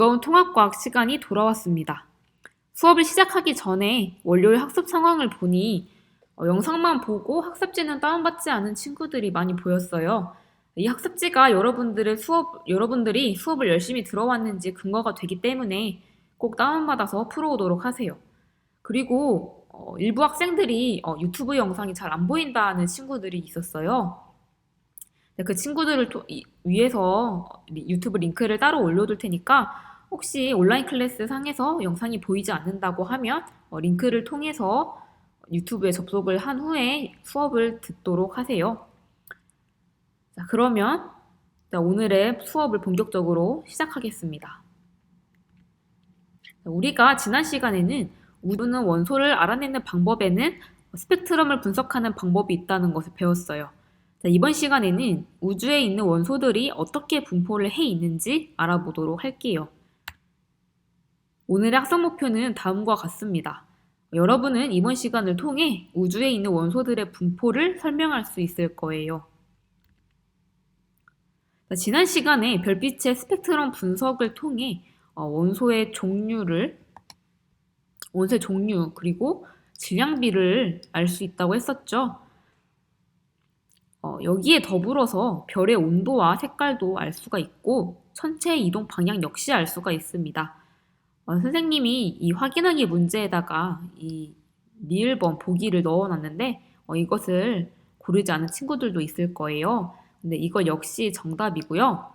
무거운 통합과학 시간이 돌아왔습니다. 수업을 시작하기 전에 월요일 학습 상황을 보니 영상만 보고 학습지는 다운받지 않은 친구들이 많이 보였어요. 이 학습지가 여러분들이 수업을 열심히 들어왔는지 근거가 되기 때문에 꼭 다운받아서 풀어오도록 하세요. 그리고 일부 학생들이 유튜브 영상이 잘 안 보인다는 친구들이 있었어요. 그 친구들을 위해서 유튜브 링크를 따로 올려둘 테니까 혹시 온라인 클래스 상에서 영상이 보이지 않는다고 하면 링크를 통해서 유튜브에 접속을 한 후에 수업을 듣도록 하세요. 자, 그러면 오늘의 수업을 본격적으로 시작하겠습니다. 우리가 지난 시간에는 우주는 원소를 알아내는 방법에는 스펙트럼을 분석하는 방법이 있다는 것을 배웠어요. 자, 이번 시간에는 우주에 있는 원소들이 어떻게 분포를 해 있는지 알아보도록 할게요. 오늘의 학습 목표는 다음과 같습니다. 여러분은 이번 시간을 통해 우주에 있는 원소들의 분포를 설명할 수 있을 거예요. 자, 지난 시간에 별빛의 스펙트럼 분석을 통해 원소의 종류 그리고 질량비를 알 수 있다고 했었죠. 여기에 더불어서 별의 온도와 색깔도 알 수가 있고 천체의 이동 방향 역시 알 수가 있습니다. 선생님이 이 확인하기 문제에다가 이 리을번 보기를 넣어놨는데 이것을 고르지 않은 친구들도 있을 거예요. 근데 이거 역시 정답이고요.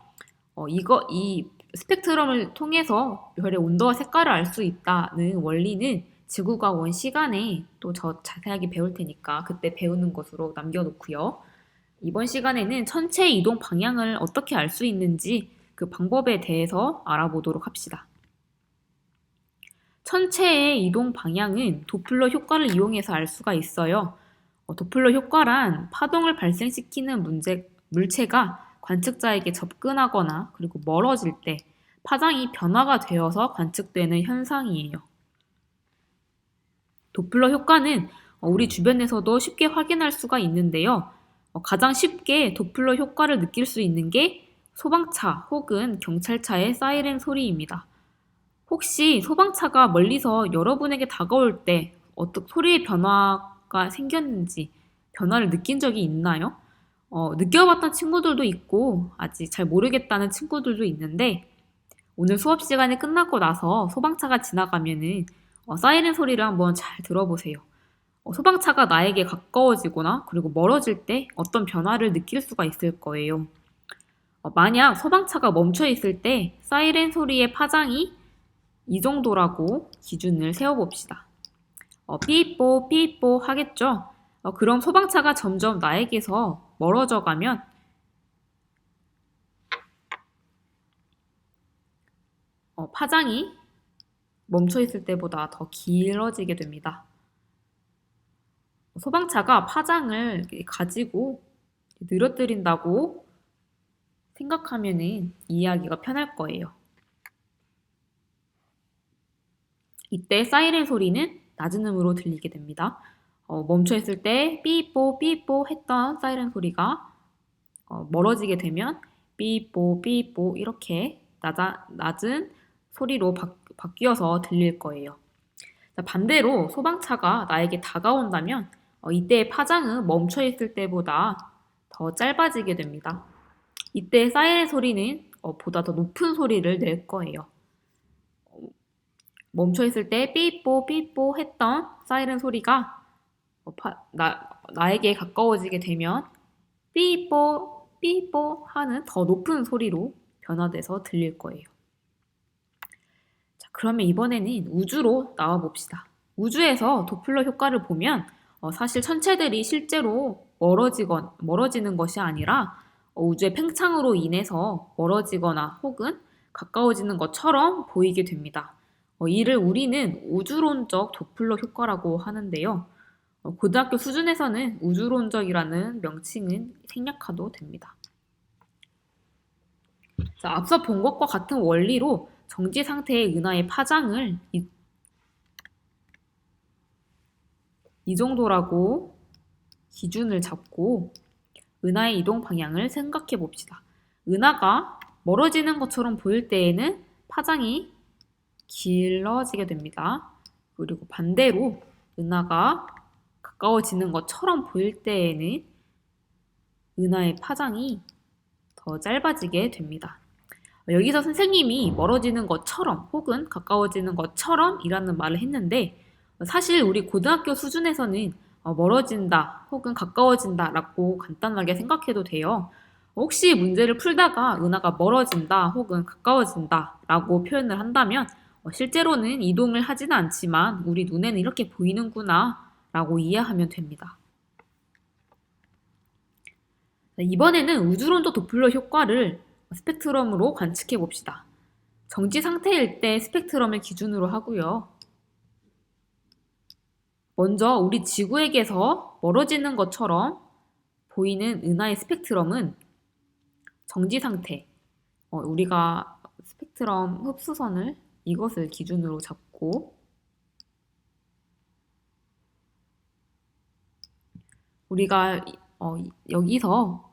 이 스펙트럼을 통해서 별의 온도와 색깔을 알 수 있다는 원리는 지구과학 시간에 또 저 자세하게 배울 테니까 그때 배우는 것으로 남겨놓고요. 이번 시간에는 천체의 이동 방향을 어떻게 알 수 있는지 그 방법에 대해서 알아보도록 합시다. 천체의 이동 방향은 도플러 효과를 이용해서 알 수가 있어요. 도플러 효과란 파동을 발생시키는 물체가 관측자에게 접근하거나 그리고 멀어질 때 파장이 변화가 되어서 관측되는 현상이에요. 도플러 효과는 우리 주변에서도 쉽게 확인할 수가 있는데요. 가장 쉽게 도플러 효과를 느낄 수 있는 게 소방차 혹은 경찰차의 사이렌 소리입니다. 혹시 소방차가 멀리서 여러분에게 다가올 때 어떤 소리의 변화가 생겼는지 변화를 느낀 적이 있나요? 느껴봤던 친구들도 있고 아직 잘 모르겠다는 친구들도 있는데 오늘 수업 시간이 끝나고 나서 소방차가 지나가면은 사이렌 소리를 한번 잘 들어보세요. 소방차가 나에게 가까워지거나 그리고 멀어질 때 어떤 변화를 느낄 수가 있을 거예요. 만약 소방차가 멈춰 있을 때 사이렌 소리의 파장이 이 정도라고 기준을 세워봅시다. 삐뽀 삐뽀 하겠죠? 그럼 소방차가 점점 나에게서 멀어져 가면 파장이 멈춰 있을 때보다 더 길어지게 됩니다. 소방차가 파장을 가지고 늘어뜨린다고 생각하면 이해하기가 편할 거예요. 이때 사이렌 소리는 낮은 음으로 들리게 됩니다. 멈춰 있을 때 삐뽀 삐뽀 했던 사이렌 소리가 멀어지게 되면 삐뽀 삐뽀 이렇게 낮은 소리로 바뀌어서 들릴 거예요. 반대로 소방차가 나에게 다가온다면 이때의 파장은 멈춰 있을 때보다 더 짧아지게 됩니다. 이때 사이렌 소리는 보다 더 높은 소리를 낼 거예요. 멈춰 있을 때 삐뽀 삐뽀 했던 사이렌 소리가 나에게 가까워지게 되면 삐뽀 삐뽀 하는 더 높은 소리로 변화돼서 들릴 거예요. 자, 그러면 이번에는 우주로 나와 봅시다. 우주에서 도플러 효과를 보면 사실 천체들이 실제로 멀어지는 것이 아니라 우주의 팽창으로 인해서 멀어지거나 혹은 가까워지는 것처럼 보이게 됩니다. 이를 우리는 우주론적 도플러 효과라고 하는데요. 고등학교 수준에서는 우주론적이라는 명칭은 생략해도 됩니다. 자, 앞서 본 것과 같은 원리로 정지 상태의 은하의 파장을 이 정도라고 기준을 잡고 은하의 이동 방향을 생각해 봅시다. 은하가 멀어지는 것처럼 보일 때에는 파장이 길어지게 됩니다. 그리고 반대로 은하가 가까워지는 것처럼 보일 때에는 은하의 파장이 더 짧아지게 됩니다. 여기서 선생님이 멀어지는 것처럼 혹은 가까워지는 것처럼 이라는 말을 했는데 사실 우리 고등학교 수준에서는 멀어진다 혹은 가까워진다 라고 간단하게 생각해도 돼요. 혹시 문제를 풀다가 은하가 멀어진다 혹은 가까워진다 라고 표현을 한다면 실제로는 이동을 하지는 않지만 우리 눈에는 이렇게 보이는구나 라고 이해하면 됩니다. 이번에는 우주론도 도플러 효과를 스펙트럼으로 관측해 봅시다. 정지 상태일 때 스펙트럼을 기준으로 하고요. 먼저 우리 지구에게서 멀어지는 것처럼 보이는 은하의 스펙트럼은 정지 상태, 우리가 스펙트럼 흡수선을 이것을 기준으로 잡고 우리가 여기서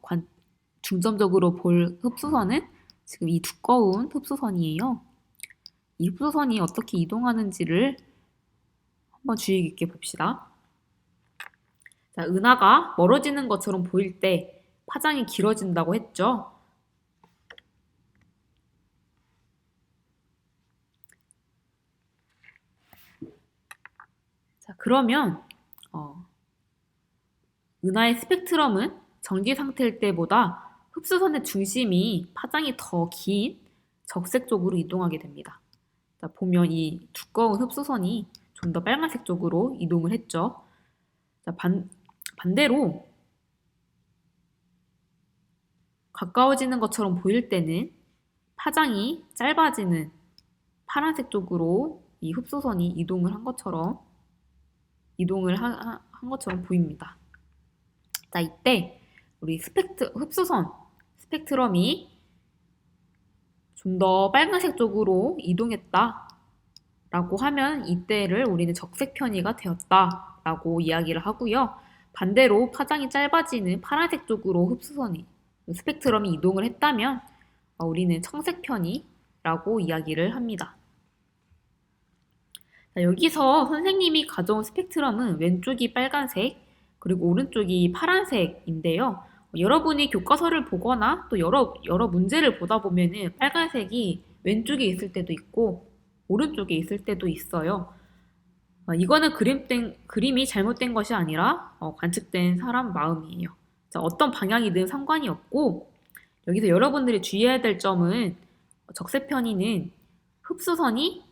중점적으로 볼 흡수선은 지금 이 두꺼운 흡수선이에요. 이 흡수선이 어떻게 이동하는지를 한번 주의 깊게 봅시다. 자, 은하가 멀어지는 것처럼 보일 때 파장이 길어진다고 했죠. 자, 그러면 은하의 스펙트럼은 정지 상태일 때보다 흡수선의 중심이 파장이 더 긴 적색 쪽으로 이동하게 됩니다. 자, 보면 이 두꺼운 흡수선이 좀 더 빨간색 쪽으로 이동을 했죠. 자, 반대로 가까워지는 것처럼 보일 때는 파장이 짧아지는 파란색 쪽으로 이 흡수선이 이동을 한 것처럼 한 것처럼 보입니다. 자, 이때 우리 흡수선 스펙트럼이 좀 더 빨간색 쪽으로 이동했다 라고 하면 이때를 우리는 적색 편이가 되었다 라고 이야기를 하고요. 반대로 파장이 짧아지는 파란색 쪽으로 스펙트럼이 이동을 했다면 우리는 청색 편이라고 이야기를 합니다. 자, 여기서 선생님이 가져온 스펙트럼은 왼쪽이 빨간색 그리고 오른쪽이 파란색인데요. 여러분이 교과서를 보거나 또 여러 문제를 보다 보면은 빨간색이 왼쪽에 있을 때도 있고 오른쪽에 있을 때도 있어요. 이거는 그림이 잘못된 것이 아니라 관측된 사람 마음이에요. 자, 어떤 방향이든 상관이 없고 여기서 여러분들이 주의해야 될 점은 적색 편의는 흡수선이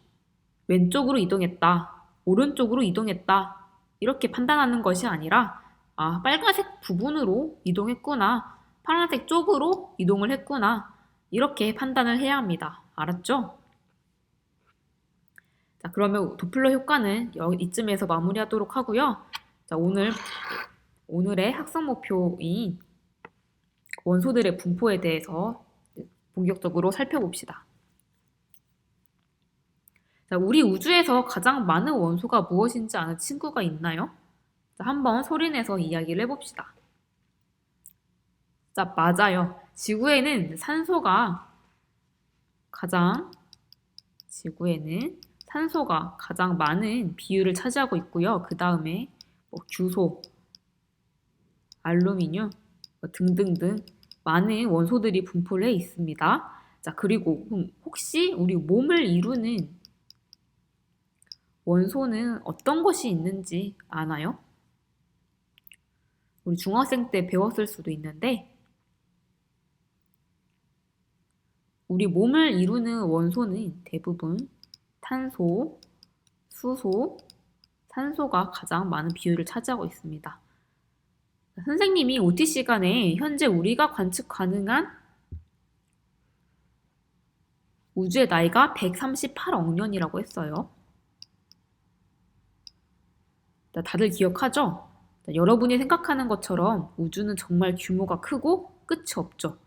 왼쪽으로 이동했다, 오른쪽으로 이동했다 이렇게 판단하는 것이 아니라 빨간색 부분으로 이동했구나, 파란색 쪽으로 이동을 했구나 이렇게 판단을 해야 합니다. 알았죠? 자, 그러면 도플러 효과는 이쯤에서 마무리하도록 하고요. 자, 오늘의 학습 목표인 원소들의 분포에 대해서 본격적으로 살펴봅시다. 자, 우리 우주에서 가장 많은 원소가 무엇인지 아는 친구가 있나요? 자, 한번 소리내서 이야기를 해봅시다. 자, 맞아요. 지구에는 산소가 가장 많은 비율을 차지하고 있고요. 그 다음에 규소, 알루미늄 등등등 많은 원소들이 분포를 해 있습니다. 자, 그리고 혹시 우리 몸을 이루는 원소는 어떤 것이 있는지 아나요? 우리 중학생 때 배웠을 수도 있는데 우리 몸을 이루는 원소는 대부분 탄소, 수소, 산소가 가장 많은 비율을 차지하고 있습니다. 선생님이 OT 시간에 현재 우리가 관측 가능한 우주의 나이가 138억 년이라고 했어요. 다들 기억하죠? 여러분이 생각하는 것처럼 우주는 정말 규모가 크고 끝이 없죠.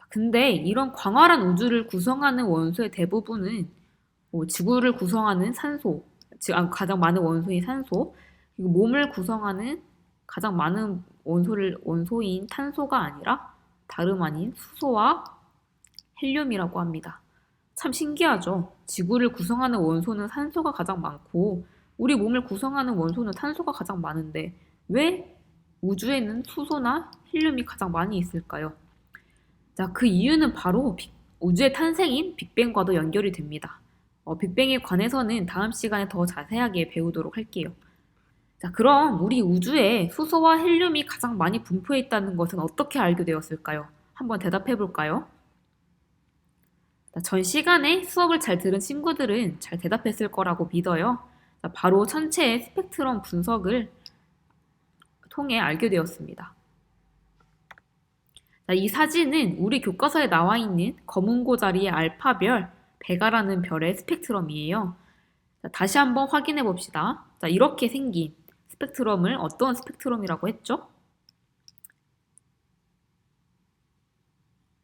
근데 이런 광활한 우주를 구성하는 원소의 대부분은 지구를 구성하는 산소, 가장 많은 원소인 산소, 그리고 몸을 구성하는 가장 많은 원소인 탄소가 아니라 다름 아닌 수소와 헬륨이라고 합니다. 참 신기하죠. 지구를 구성하는 원소는 산소가 가장 많고 우리 몸을 구성하는 원소는 탄소가 가장 많은데 왜 우주에는 수소나 헬륨이 가장 많이 있을까요? 자, 그 이유는 바로 우주의 탄생인 빅뱅과도 연결이 됩니다. 빅뱅에 관해서는 다음 시간에 더 자세하게 배우도록 할게요. 자, 그럼 우리 우주에 수소와 헬륨이 가장 많이 분포해 있다는 것은 어떻게 알게 되었을까요? 한번 대답해 볼까요? 자, 전 시간에 수업을 잘 들은 친구들은 잘 대답했을 거라고 믿어요. 자, 바로 천체의 스펙트럼 분석을 통해 알게 되었습니다. 자, 이 사진은 우리 교과서에 나와 있는 검은고 자리의 알파별, 베가라는 별의 스펙트럼이에요. 자, 다시 한번 확인해 봅시다. 자, 이렇게 생긴 스펙트럼을 어떤 스펙트럼이라고 했죠?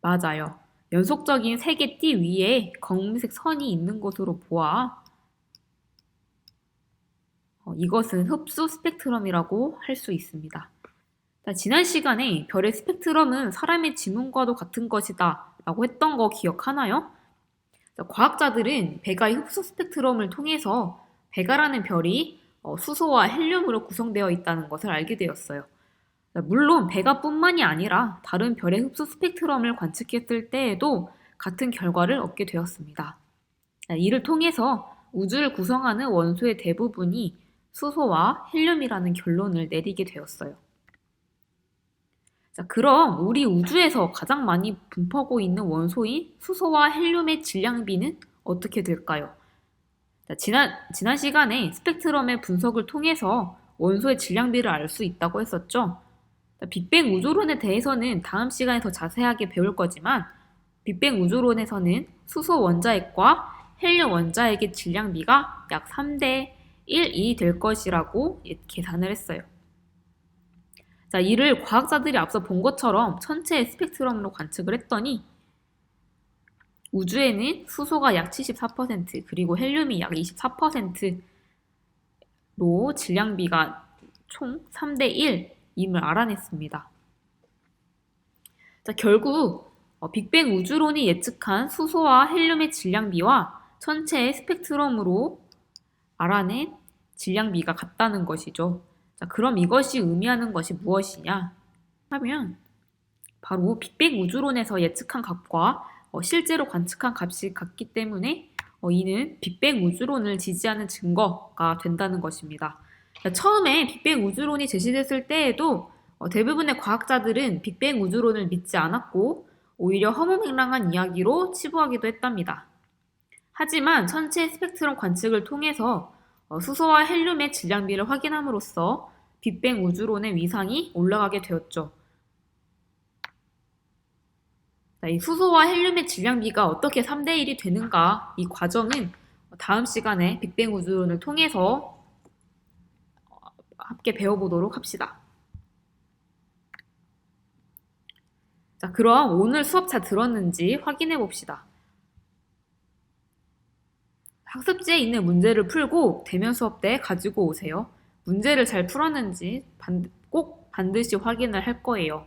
맞아요. 연속적인 세 개 띠 위에 검은색 선이 있는 것으로 보아 이것은 흡수 스펙트럼이라고 할 수 있습니다. 자, 지난 시간에 별의 스펙트럼은 사람의 지문과도 같은 것이다 라고 했던 거 기억하나요? 자, 과학자들은 베가의 흡수 스펙트럼을 통해서 베가라는 별이 수소와 헬륨으로 구성되어 있다는 것을 알게 되었어요. 자, 물론 베가뿐만이 아니라 다른 별의 흡수 스펙트럼을 관측했을 때에도 같은 결과를 얻게 되었습니다. 자, 이를 통해서 우주를 구성하는 원소의 대부분이 수소와 헬륨이라는 결론을 내리게 되었어요. 자, 그럼 우리 우주에서 가장 많이 분포하고 있는 원소인 수소와 헬륨의 질량비는 어떻게 될까요? 자, 지난 시간에 스펙트럼의 분석을 통해서 원소의 질량비를 알 수 있다고 했었죠. 자, 빅뱅 우주론에 대해서는 다음 시간에 더 자세하게 배울 거지만 빅뱅 우주론에서는 수소 원자핵과 헬륨 원자핵의 질량비가 약 3대 1이 될 것이라고 계산을 했어요. 자, 이를 과학자들이 앞서 본 것처럼 천체의 스펙트럼으로 관측을 했더니 우주에는 수소가 약 74% 그리고 헬륨이 약 24%로 질량비가 총 3대 1임을 알아냈습니다. 자, 결국 빅뱅 우주론이 예측한 수소와 헬륨의 질량비와 천체의 스펙트럼으로 알아낸 질량비가 같다는 것이죠. 자, 그럼 이것이 의미하는 것이 무엇이냐 하면 바로 빅뱅 우주론에서 예측한 값과 실제로 관측한 값이 같기 때문에 이는 빅뱅 우주론을 지지하는 증거가 된다는 것입니다. 자, 처음에 빅뱅 우주론이 제시됐을 때에도 대부분의 과학자들은 빅뱅 우주론을 믿지 않았고 오히려 허무맹랑한 이야기로 치부하기도 했답니다. 하지만 천체 스펙트럼 관측을 통해서 수소와 헬륨의 질량비를 확인함으로써 빅뱅 우주론의 위상이 올라가게 되었죠. 자, 이 수소와 헬륨의 질량비가 어떻게 3대 1이 되는가 이 과정은 다음 시간에 빅뱅 우주론을 통해서 함께 배워보도록 합시다. 자, 그럼 오늘 수업 잘 들었는지 확인해 봅시다. 학습지에 있는 문제를 풀고 대면 수업 때 가지고 오세요. 문제를 잘 풀었는지 꼭 반드시 확인을 할 거예요.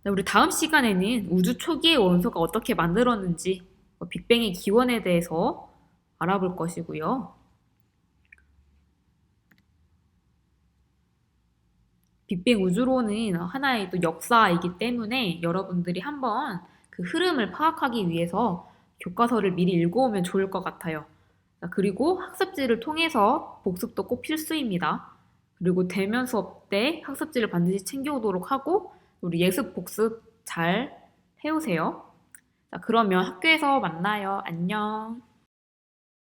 우리 다음 시간에는 우주 초기의 원소가 어떻게 만들었는지 빅뱅의 기원에 대해서 알아볼 것이고요. 빅뱅 우주론은 하나의 또 역사이기 때문에 여러분들이 한번 그 흐름을 파악하기 위해서 교과서를 미리 읽어오면 좋을 것 같아요. 그리고 학습지를 통해서 복습도 꼭 필수입니다. 그리고 대면 수업 때 학습지를 반드시 챙겨오도록 하고 우리 예습 복습 잘 해오세요. 자, 그러면 학교에서 만나요. 안녕.